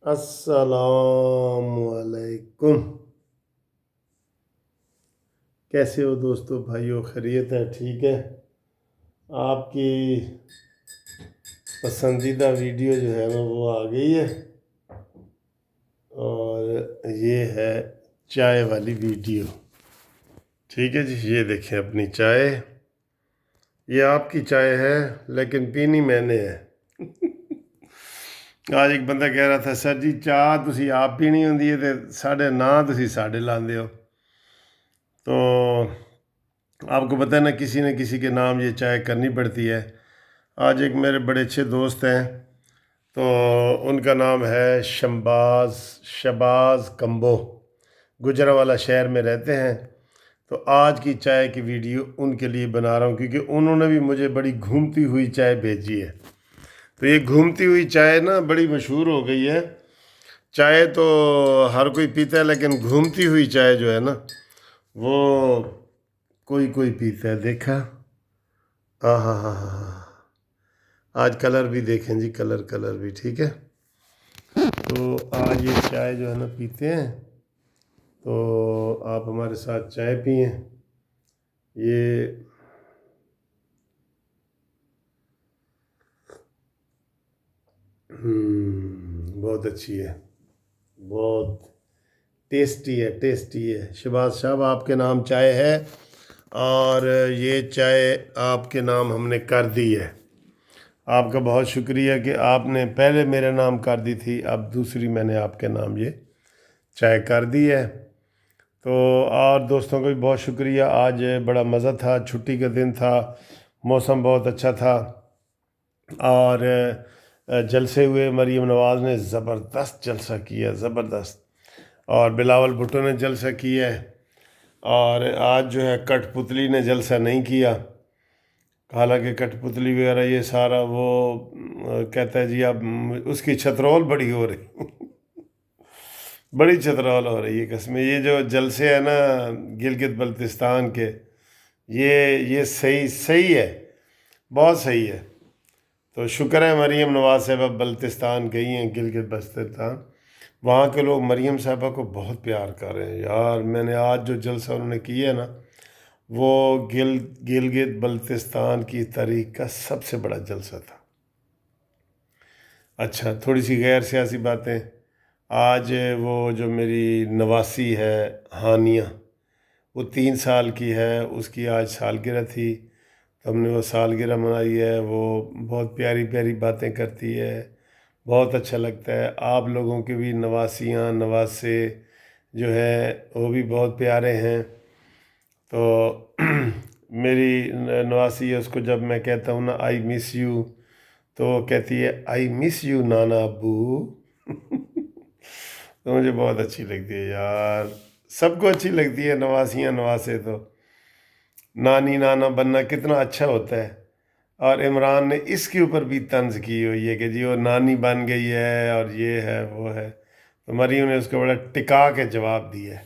السلام علیکم۔ کیسے ہو دوستو بھائیو؟ خیریت ہے؟ ٹھیک ہے؟ آپ کی پسندیدہ ویڈیو جو ہے نا وہ آ گئی ہے، اور یہ ہے چائے والی ویڈیو۔ ٹھیک ہے جی، یہ دیکھیں اپنی چائے، یہ آپ کی چائے ہے لیکن پینی میں نے ہے۔ آج ایک بندہ کہہ رہا تھا، سر جی چاہ تسی آپ پینی ہوندی ہے تے ساڑھے نا تسی ساڑھے لاندے ہو۔ تو آپ کو پتہ ہے نا، کسی نہ کسی کے نام یہ چائے کرنی پڑتی ہے۔ آج ایک میرے بڑے اچھے دوست ہیں، تو ان کا نام ہے شباز کمبو، گجرانوالہ شہر میں رہتے ہیں۔ تو آج کی چائے کی ویڈیو ان کے لیے بنا رہا ہوں، کیونکہ انہوں نے بھی مجھے بڑی گھومتی ہوئی چائے بھیجی ہے۔ تو یہ گھومتی ہوئی چائے نا بڑی مشہور ہو گئی ہے۔ چائے تو ہر کوئی پیتا ہے، لیکن گھومتی ہوئی چائے جو ہے نا وہ کوئی پیتا ہے۔ دیکھا؟ ہاں ہاں ہاں ہاں، آج کلر بھی دیکھیں جی، کلر بھی ٹھیک ہے۔ تو آج یہ چائے جو ہے نا پیتے ہیں، تو آپ ہمارے ساتھ چائے پئیں۔ یہ بہت اچھی ہے، بہت ٹیسٹی ہے۔ شباز صاحب، آپ کے نام چائے ہے، اور یہ چائے آپ کے نام ہم نے کر دی ہے۔ آپ کا بہت شکریہ کہ آپ نے پہلے میرے نام کر دی تھی، اب دوسری میں نے آپ کے نام یہ چائے کر دی ہے۔ تو اور دوستوں کو بھی بہت شکریہ۔ آج بڑا مزہ تھا، چھٹی کا دن تھا، موسم بہت اچھا تھا، اور جلسے ہوئے۔ مریم نواز نے زبردست جلسہ کیا، زبردست، اور بلاول بھٹو نے جلسہ کیا ہے، اور آج جو ہے کٹ پتلی نے جلسہ نہیں کیا۔ حالانکہ کٹ پتلی وغیرہ یہ سارا وہ کہتا ہے جی اب اس کی چھترول بڑی ہو رہی بڑی چھترول ہو رہی ہے قسم۔ یہ جو جلسے ہیں نا گلگت بلتستان کے، یہ صحیح ہے، بہت صحیح ہے۔ تو شکر ہے مریم نواز صاحبہ بلتستان گئی ہیں، گلگت بلتستان، وہاں کے لوگ مریم صاحبہ کو بہت پیار کر رہے ہیں یار۔ میں نے آج جو جلسہ انہوں نے کیا ہے نا، وہ گلگت بلتستان کی تاریخ کا سب سے بڑا جلسہ تھا۔ اچھا، تھوڑی سی غیر سیاسی باتیں۔ آج وہ جو میری نواسی ہے ہانیہ، وہ 3 سال کی ہے، اس کی آج سالگرہ تھی، تو ہم نے وہ سالگرہ منائی ہے۔ وہ بہت پیاری پیاری باتیں کرتی ہے، بہت اچھا لگتا ہے۔ آپ لوگوں کے بھی نواسیاں نواسے جو ہے وہ بھی بہت پیارے ہیں۔ تو میری نواسی ہے، اس کو جب میں کہتا ہوں نا آئی مس یو، تو وہ کہتی ہے آئی مس یو نانا ابو۔ تو مجھے بہت اچھی لگتی ہے یار، سب کو اچھی لگتی ہے نواسیاں نواسے۔ تو نانی نانا بننا کتنا اچھا ہوتا ہے، اور عمران نے اس کے اوپر بھی طنز کی ہوئی ہے کہ جی وہ نانی بن گئی ہے اور یہ ہے وہ ہے۔ تو مریم نے اس کو بڑا ٹکا کے جواب دیا ہے۔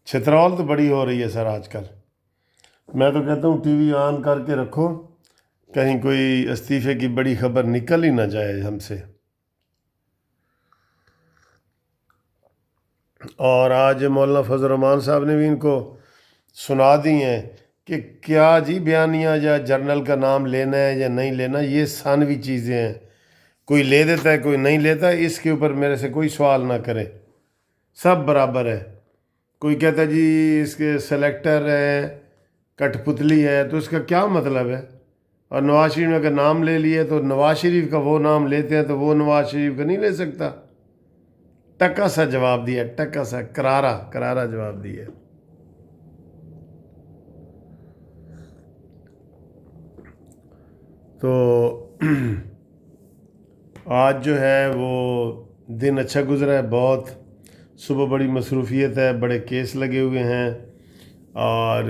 چھترول تو بڑی ہو رہی ہے سر آج کل، میں تو کہتا ہوں ٹی وی آن کر کے رکھو، کہیں کوئی استعفے کی بڑی خبر نکل ہی نہ جائے ہم سے۔ اور آج مولانا فضل الرحمان صاحب نے بھی ان کو سنا دی ہیں کہ کیا جی بیانیہ یا جرنل کا نام لینا ہے یا نہیں لینا، یہ ثانوی چیزیں ہیں، کوئی لے دیتا ہے کوئی نہیں لیتا ہے، اس کے اوپر میرے سے کوئی سوال نہ کرے، سب برابر ہے۔ کوئی کہتا ہے جی اس کے سلیکٹر ہے، کٹ پتلی ہے، تو اس کا کیا مطلب ہے؟ اور نواز شریف نے اگر نام لے لیے تو نواز شریف کا وہ نام لیتے ہیں، تو وہ نواز شریف کا نہیں لے سکتا؟ ٹکا سا جواب دیا، ٹکا سا کرارا جواب دیا۔ تو آج جو ہے وہ دن اچھا گزرا ہے بہت۔ صبح بڑی مصروفیت ہے، بڑے کیس لگے ہوئے ہیں، اور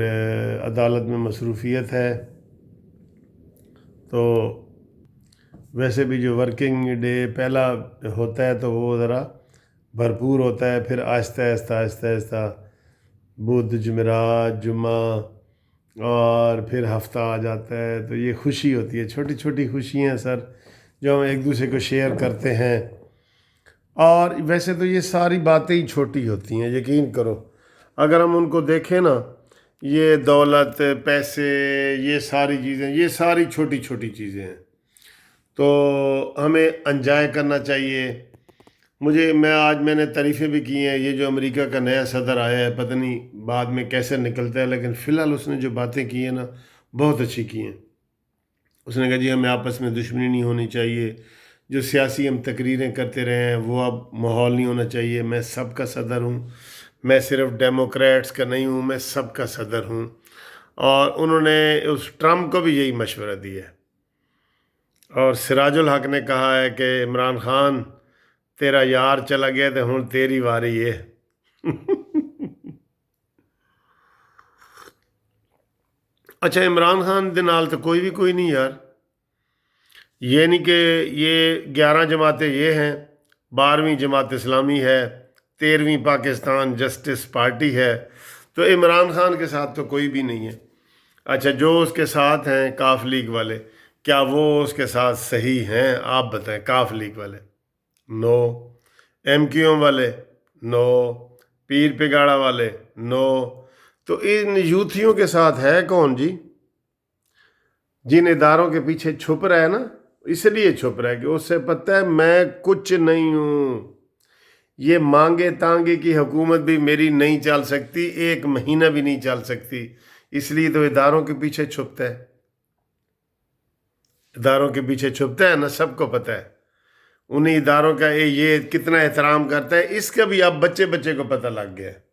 عدالت میں مصروفیت ہے۔ تو ویسے بھی جو ورکنگ ڈے پہلا ہوتا ہے تو وہ ذرا بھرپور ہوتا ہے، پھر آہستہ بدھ جمعرات جمعہ، اور پھر ہفتہ آ جاتا ہے، تو یہ خوشی ہوتی ہے، چھوٹی چھوٹی خوشیاں سر جو ہم ایک دوسرے کو شیئر کرتے ہیں۔ اور ویسے تو یہ ساری باتیں ہی چھوٹی ہوتی ہیں، یقین کرو، اگر ہم ان کو دیکھیں نا، یہ دولت، پیسے، یہ ساری چیزیں، یہ ساری چھوٹی چھوٹی چیزیں ہیں، تو ہمیں انجوائے کرنا چاہیے۔ میں نے تعریفیں بھی کی ہیں، یہ جو امریکہ کا نیا صدر آیا ہے، پتہ نہیں بعد میں کیسے نکلتا ہے، لیکن فی الحال اس نے جو باتیں کی ہیں نا، بہت اچھی کی ہیں۔ اس نے کہا جی ہمیں آپس میں دشمنی نہیں ہونی چاہیے، جو سیاسی ہم تقریریں کرتے رہے ہیں وہ اب ماحول نہیں ہونا چاہیے، میں سب کا صدر ہوں، میں صرف ڈیموکریٹس کا نہیں ہوں، میں سب کا صدر ہوں۔ اور انہوں نے اس ٹرمپ کو بھی یہی مشورہ دیا ہے۔ اور سراج الحق نے کہا ہے کہ عمران خان تیرا یار چلا گیا تو ہن تیری واری ہے۔ اچھا، عمران خان دے نال تو کوئی نہیں یار، یہ نہیں کہ یہ 11 جماعتیں یہ ہیں، 12ویں جماعت اسلامی ہے، 13ویں پاکستان جسٹس پارٹی ہے، تو عمران خان کے ساتھ تو کوئی بھی نہیں ہے۔ اچھا، جو اس کے ساتھ ہیں کاف لیگ والے، کیا وہ اس کے ساتھ صحیح ہیں؟ آپ بتائیں، کاف لیگ والے نو، ایم کیو ایم والے نو، پیر پگاڑا والے نو، تو ان یوتھیوں کے ساتھ ہے کون جی؟ جن اداروں کے پیچھے چھپ رہا ہے نا، اس لیے چھپ رہا ہے کہ اس سے پتہ ہے میں کچھ نہیں ہوں، یہ مانگے تانگے کی حکومت بھی میری نہیں چل سکتی، 1 مہینہ بھی نہیں چل سکتی، اس لیے تو اداروں کے پیچھے چھپتا ہے، اداروں کے پیچھے چھپتا ہے نا، سب کو پتہ ہے انہیں اداروں کا یہ کتنا احترام کرتا ہے، اس کا بھی اب بچے کو پتہ لگ گیا ہے۔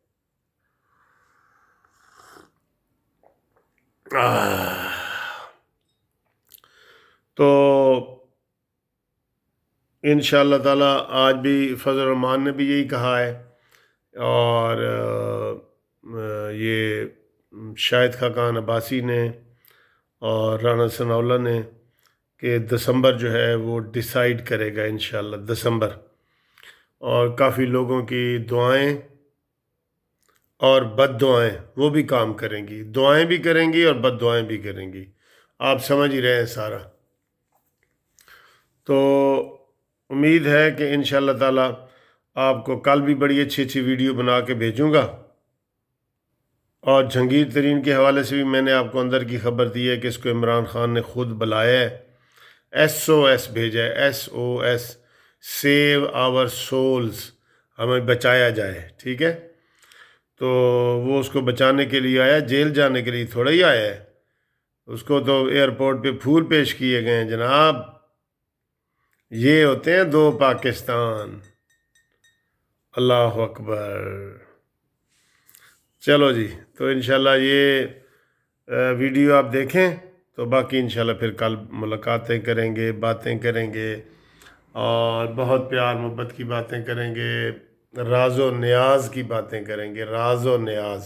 تو انشاءاللہ تعالی آج بھی فضل الرحمان نے بھی یہی کہا ہے، اور یہ شاہد خاقان عباسی نے اور رانا ثناء اللہ نے، کہ دسمبر جو ہے وہ ڈیسائیڈ کرے گا انشاءاللہ، دسمبر، اور کافی لوگوں کی دعائیں اور بد دعائیں وہ بھی کام کریں گی، دعائیں بھی کریں گی اور بد دعائیں بھی کریں گی، آپ سمجھ ہی رہے ہیں سارا۔ تو امید ہے کہ انشاءاللہ تعالی آپ کو کل بھی بڑی اچھی ویڈیو بنا کے بھیجوں گا، اور جہانگیر ترین کے حوالے سے بھی میں نے آپ کو اندر کی خبر دی ہے کہ اس کو عمران خان نے خود بلایا ہے، SOS بھیجا ہے، SOS، سیو آور سولز، ہمیں بچایا جائے، ٹھیک ہے؟ تو وہ اس کو بچانے کے لیے آیا، جیل جانے کے لیے تھوڑا ہی آیا ہے، اس کو تو ایئرپورٹ پہ پھول پیش کیے گئے ہیں جناب، یہ ہوتے ہیں 2 پاکستان، اللہ اکبر۔ چلو جی، تو انشاءاللہ یہ ویڈیو آپ دیکھیں، تو باقی انشاءاللہ پھر کل ملاقاتیں کریں گے، باتیں کریں گے، اور بہت پیار محبت کی باتیں کریں گے، راز و نیاز کی باتیں کریں گے، راز و نیاز۔